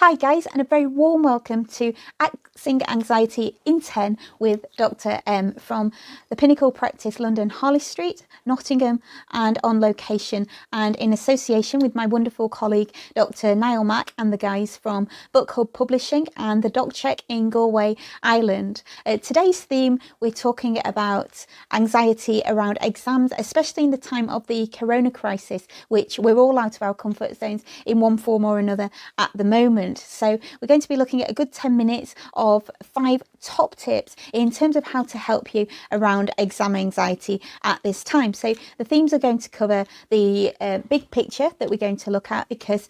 Hi guys, and a very warm welcome to Axing Anxiety in 10 with Dr. M from the Pinnacle Practice, London, Harley Street, Nottingham, and on location and in association with my wonderful colleague Dr. Niall Mack and the guys from Book Hub Publishing and the Doc Check in Galway, Ireland. Today's theme, we're talking about anxiety around exams, especially in the time of the corona crisis, which we're all out of our comfort zones in one form or another at the moment. So we're going to be looking at a good 10 minutes of 5 top tips in terms of how to help you around exam anxiety at this time. So the themes are going to cover the big picture that we're going to look at, because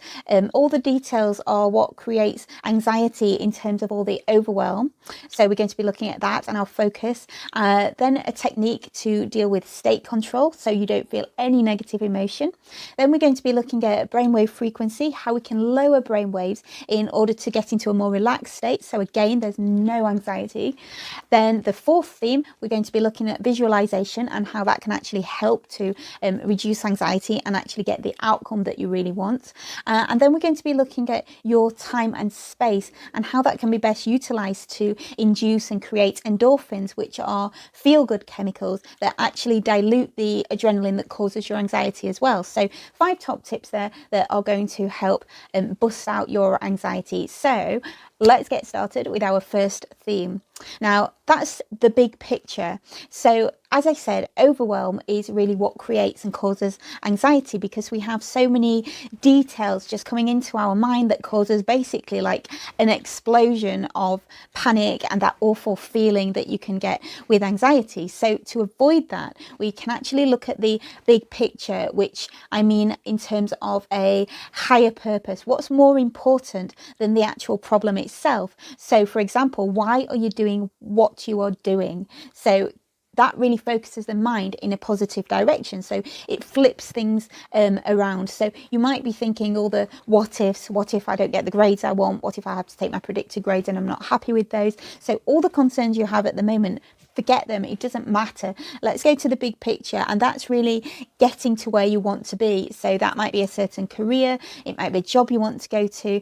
all the details are what creates anxiety in terms of all the overwhelm. So we're going to be looking at that and our focus. Then a technique to deal with state control so you don't feel any negative emotion. Then we're going to be looking at brainwave frequency, how we can lower brainwaves in order to get into a more relaxed state. So again, there's no anxiety. Then the fourth theme, we're going to be looking at visualization and how that can actually help to reduce anxiety and actually get the outcome that you really want. And then we're going to be looking at your time and space and how that can be best utilized to induce and create endorphins, which are feel-good chemicals that actually dilute the adrenaline that causes your anxiety as well. So 5 top tips there that are going to help bust out your anxiety. So let's get started with our first theme. Now, that's the big picture. So as I said, overwhelm is really what creates and causes anxiety, because we have so many details just coming into our mind that causes basically like an explosion of panic and that awful feeling that you can get with anxiety. So to avoid that, we can actually look at the big picture, which I mean in terms of a higher purpose. What's more important than the actual problem itself? So for example, why are you doing what you are doing? So that really focuses the mind in a positive direction. So it flips things around. So you might be thinking all the what ifs. What if I don't get the grades I want? What if I have to take my predicted grades and I'm not happy with those? So all the concerns you have at the moment, forget them. It doesn't matter. Let's go to the big picture, and that's really getting to where you want to be. So that might be a certain career, it might be a job you want to go to,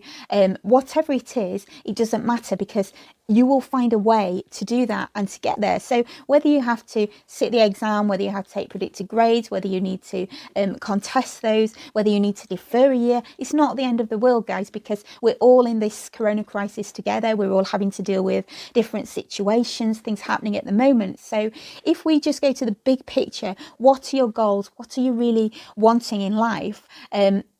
whatever it is, it doesn't matter, because you will find a way to do that and to get there. So whether you have to sit the exam, whether you have to take predicted grades, whether you need to contest those, whether you need to defer a year, it's not the end of the world, guys, because we're all in this corona crisis together. We're all having to deal with different situations, things happening at the moment. So if we just go to the big picture, what are your goals? What are you really wanting in life?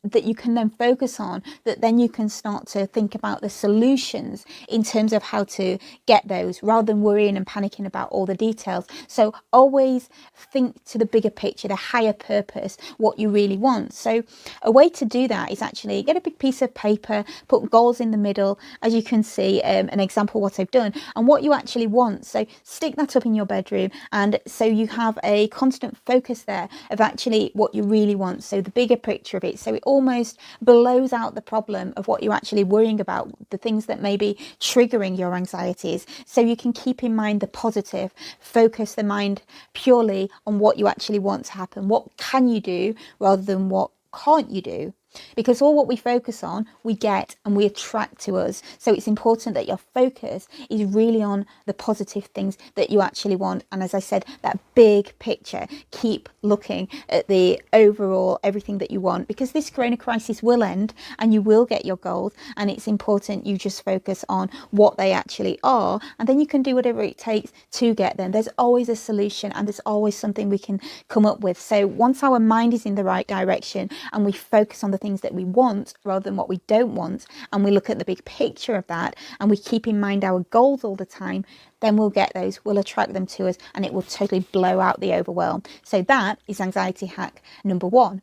That you can then focus on, that then you can start to think about the solutions in terms of how to get those, rather than worrying and panicking about all the details. So always think to the bigger picture, the higher purpose, what you really want. So a way to do that is actually get a big piece of paper, put goals in the middle, as you can see, an example what I've done, and what you actually want. So stick that up in your bedroom, and so you have a constant focus there of actually what you really want. So the bigger picture of it, so it almost blows out the problem of what you're actually worrying about, the things that may be triggering your anxieties, so you can keep in mind the positive, focus the mind purely on what you actually want to happen. What can you do rather than what can't you do? Because all what we focus on, we get and we attract to us. So it's important that your focus is really on the positive things that you actually want. And as I said, that big picture, keep looking at the overall, everything that you want, because this corona crisis will end and you will get your goals. And it's important you just focus on what they actually are, and then you can do whatever it takes to get them. There's always a solution, and there's always something we can come up with. So once our mind is in the right direction and we focus on the things that we want rather than what we don't want, and we look at the big picture of that, and we keep in mind our goals all the time, then we'll get those, we'll attract them to us, and it will totally blow out the overwhelm. So that is anxiety hack number 1.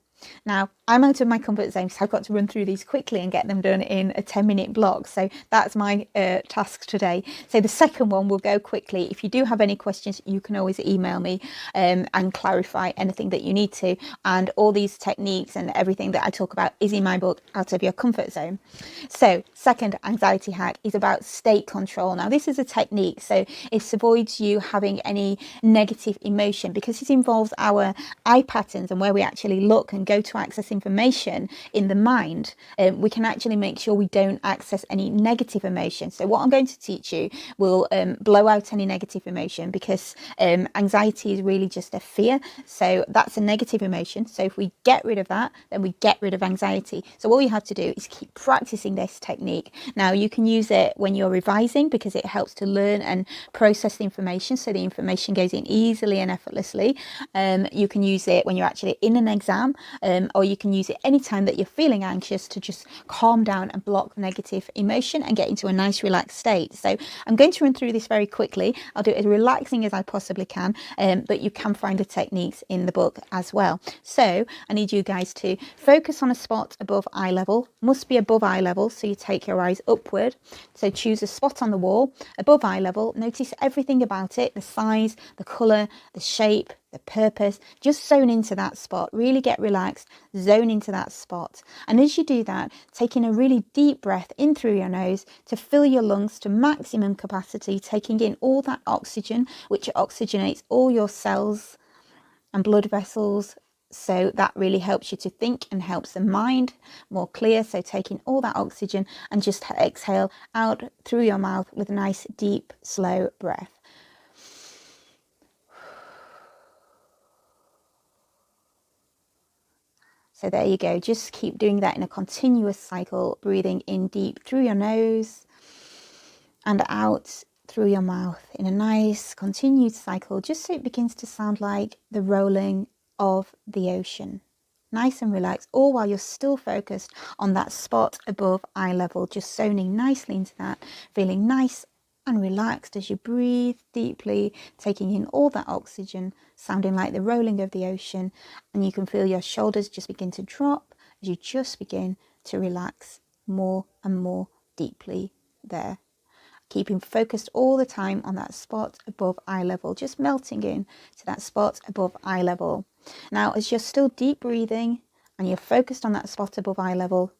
Now, I'm out of my comfort zone, so I've got to run through these quickly and get them done in a 10-minute block. So that's my task today. So the second one will go quickly. If you do have any questions, you can always email me and clarify anything that you need to. And all these techniques and everything that I talk about is in my book, Out of Your Comfort Zone. So second anxiety hack is about state control. Now, this is a technique, so it avoids you having any negative emotion, because it involves our eye patterns and where we actually look and go to access information in the mind, we can actually make sure we don't access any negative emotion. So what I'm going to teach you will blow out any negative emotion, because anxiety is really just a fear. So that's a negative emotion. So if we get rid of that, then we get rid of anxiety. So all you have to do is keep practicing this technique. Now you can use it when you're revising, because it helps to learn and process the information, so the information goes in easily and effortlessly. You can use it when you're actually in an exam, or you can use it anytime that you're feeling anxious, to just calm down and block negative emotion and get into a nice relaxed state. So I'm going to run through this very quickly. I'll do it as relaxing as I possibly can, but you can find the techniques in the book as well. So I need you guys to focus on a spot above eye level. Must be above eye level, so you take your eyes upward. So choose a spot on the wall above eye level. Notice everything about it, the size, the colour, the shape, the purpose. Just zone into that spot. Really get relaxed, zone into that spot. And as you do that, taking a really deep breath in through your nose to fill your lungs to maximum capacity, taking in all that oxygen, which oxygenates all your cells and blood vessels. So that really helps you to think and helps the mind more clear. So taking all that oxygen and just exhale out through your mouth with a nice deep slow breath. So there you go. Just keep doing that in a continuous cycle, breathing in deep through your nose and out through your mouth in a nice continued cycle, just so it begins to sound like the rolling of the ocean. Nice and relaxed, all while you're still focused on that spot above eye level, just zoning nicely into that, feeling nice and relaxed as you breathe deeply, taking in all that oxygen, sounding like the rolling of the ocean. And you can feel your shoulders just begin to drop as you just begin to relax more and more deeply there. Keeping focused all the time on that spot above eye level, just melting in to that spot above eye level. Now, as you're still deep breathing and you're focused on that spot above eye level,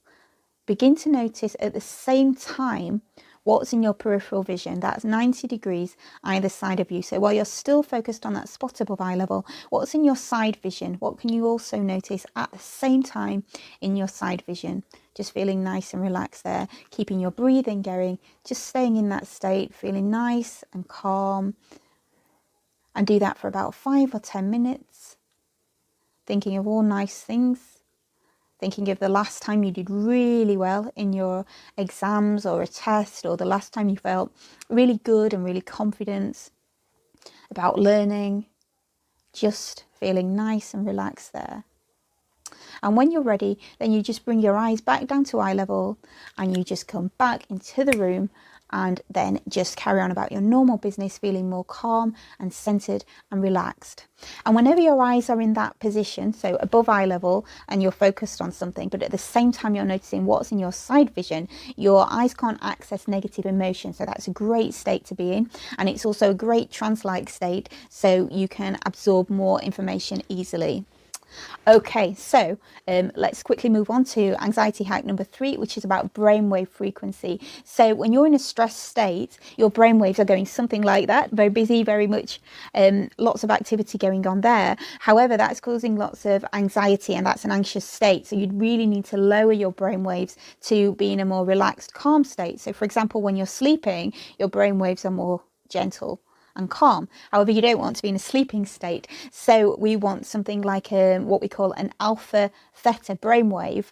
begin to notice at the same time what's in your peripheral vision. That's 90 degrees either side of you. So while you're still focused on that spot above eye level, what's in your side vision? What can you also notice at the same time in your side vision? Just feeling nice and relaxed there, keeping your breathing going, just staying in that state, feeling nice and calm. And do that for about 5 or 10 minutes, thinking of all nice things. Thinking of the last time you did really well in your exams or a test, or the last time you felt really good and really confident about learning. Just feeling nice and relaxed there. And when you're ready, then you just bring your eyes back down to eye level and you just come back into the room, and then just carry on about your normal business, feeling more calm and centered and relaxed. And whenever your eyes are in that position, so above eye level, and you're focused on something, but at the same time you're noticing what's in your side vision, your eyes can't access negative emotion. So that's a great state to be in. And it's also a great trance-like state, so you can absorb more information easily. Okay, so let's quickly move on to anxiety hack number 3, which is about brainwave frequency. So when you're in a stressed state, your brainwaves are going something like that, very busy, very much, lots of activity going on there. However, that's causing lots of anxiety, and that's an anxious state. So you'd really need to lower your brainwaves to be in a more relaxed, calm state. So for example, when you're sleeping, your brainwaves are more gentle and calm. However, you don't want to be in a sleeping state. So we want something like what we call an alpha theta brainwave,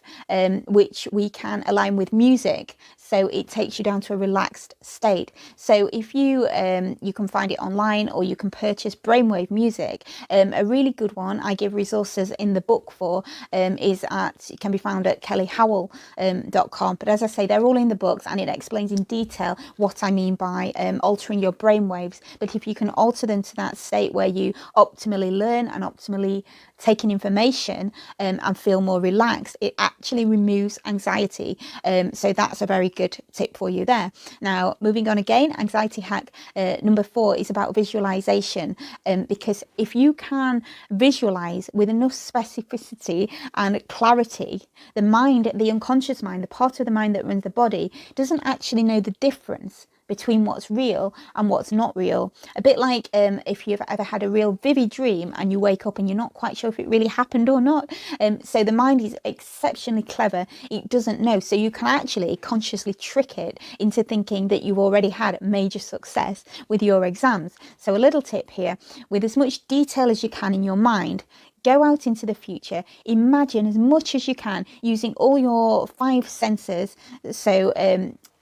which we can align with music. So it takes you down to a relaxed state. So if you can find it online, or you can purchase brainwave music. A really good one I give resources in the book for it can be found at kellyhowell.com. But as I say, they're all in the books, and it explains in detail what I mean by altering your brainwaves. But if you can alter them to that state where you optimally learn and optimally take in information and feel more relaxed, it actually removes anxiety. So that's a very good tip for you there. Now, moving on again, anxiety hack number 4 is about visualization. Because if you can visualize with enough specificity and clarity, the mind, the unconscious mind, the part of the mind that runs the body, doesn't actually know the difference between what's real and what's not real. A bit like if you've ever had a real vivid dream and you wake up and you're not quite sure if it really happened or not. So the mind is exceptionally clever. It doesn't know. So you can actually consciously trick it into thinking that you've already had major success with your exams. So a little tip here, with as much detail as you can in your mind, go out into the future, imagine as much as you can using all your 5 senses. So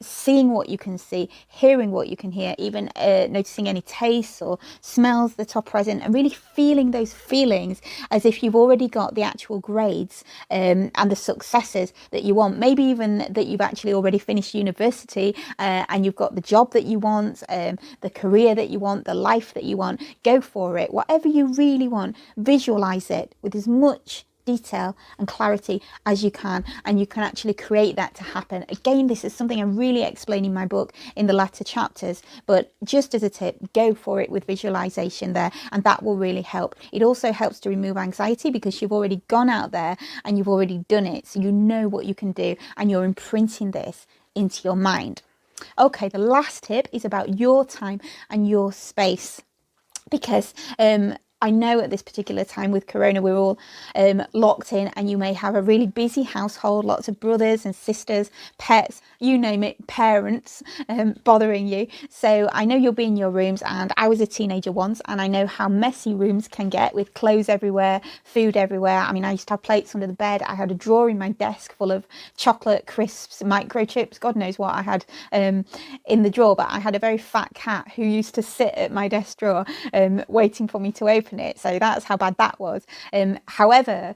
seeing what you can see, hearing what you can hear, even noticing any tastes or smells that are present, and really feeling those feelings as if you've already got the actual grades and the successes that you want. Maybe even that you've actually already finished university and you've got the job that you want, the career that you want, the life that you want. Go for it. Whatever you really want, visualize it with as much detail and clarity as you can, and you can actually create that to happen. Again, this is something I really explain in my book in the latter chapters, but just as a tip, go for it with visualization there, and that will really help. It also helps to remove anxiety because you've already gone out there and you've already done it, so you know what you can do, and you're imprinting this into your mind. Okay, the last tip is about your time and your space, because I know at this particular time with Corona, we're all locked in, and you may have a really busy household, lots of brothers and sisters, pets, you name it, parents bothering you. So I know you'll be in your rooms, and I was a teenager once, and I know how messy rooms can get with clothes everywhere, food everywhere. I mean, I used to have plates under the bed. I had a drawer in my desk full of chocolate, crisps, microchips, God knows what I had in the drawer, but I had a very fat cat who used to sit at my desk drawer waiting for me to open it. So that's how bad that was. However,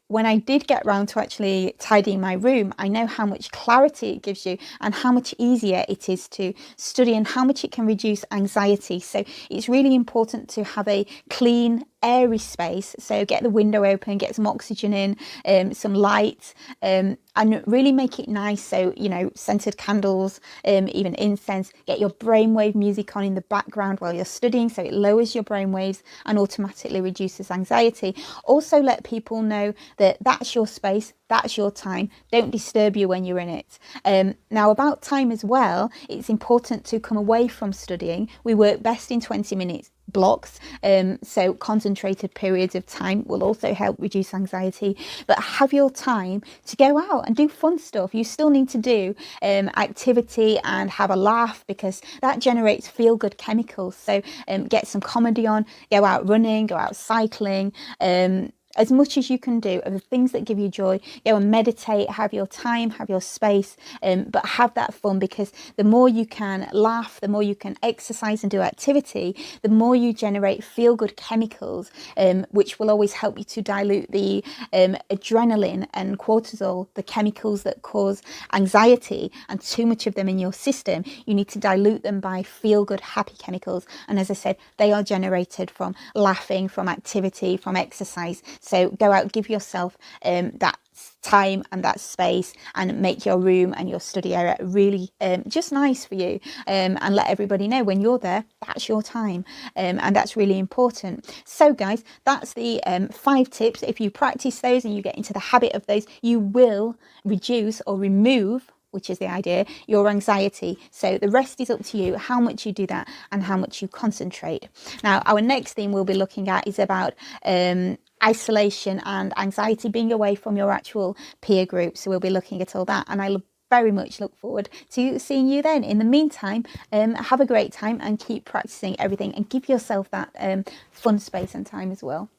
when I did get round to actually tidying my room, I know how much clarity it gives you and how much easier it is to study and how much it can reduce anxiety. So it's really important to have a clean, airy space. So get the window open, get some oxygen in, some light, and really make it nice. So, you know, scented candles, even incense. Get your brainwave music on in the background while you're studying, so it lowers your brainwaves and automatically reduces anxiety. Also let people know that that's your space, that's your time. Don't disturb you when you're in it. Now, about time as well, it's important to come away from studying. We work best in 20 minutes blocks, so concentrated periods of time will also help reduce anxiety, but have your time to go out and do fun stuff. You still need to do activity and have a laugh, because that generates feel-good chemicals. So get some comedy on, go out running, go out cycling, as much as you can do of the things that give you joy. Go and meditate, have your time, have your space, but have that fun, because the more you can laugh, the more you can exercise and do activity, the more you generate feel-good chemicals, which will always help you to dilute the adrenaline and cortisol, the chemicals that cause anxiety, and too much of them in your system. You need to dilute them by feel-good, happy chemicals. And as I said, they are generated from laughing, from activity, from exercise. So go out, give yourself that time and that space, and make your room and your study area really just nice for you, and let everybody know when you're there, that's your time, and that's really important. So guys, that's the 5 tips. If you practice those and you get into the habit of those, you will reduce or remove, which is the idea, your anxiety. So the rest is up to you, how much you do that and how much you concentrate. Now, our next theme we'll be looking at is about isolation and anxiety, being away from your actual peer group. So we'll be looking at all that, and I very much look forward to seeing you then. In the meantime, have a great time and keep practicing everything, and give yourself that fun space and time as well.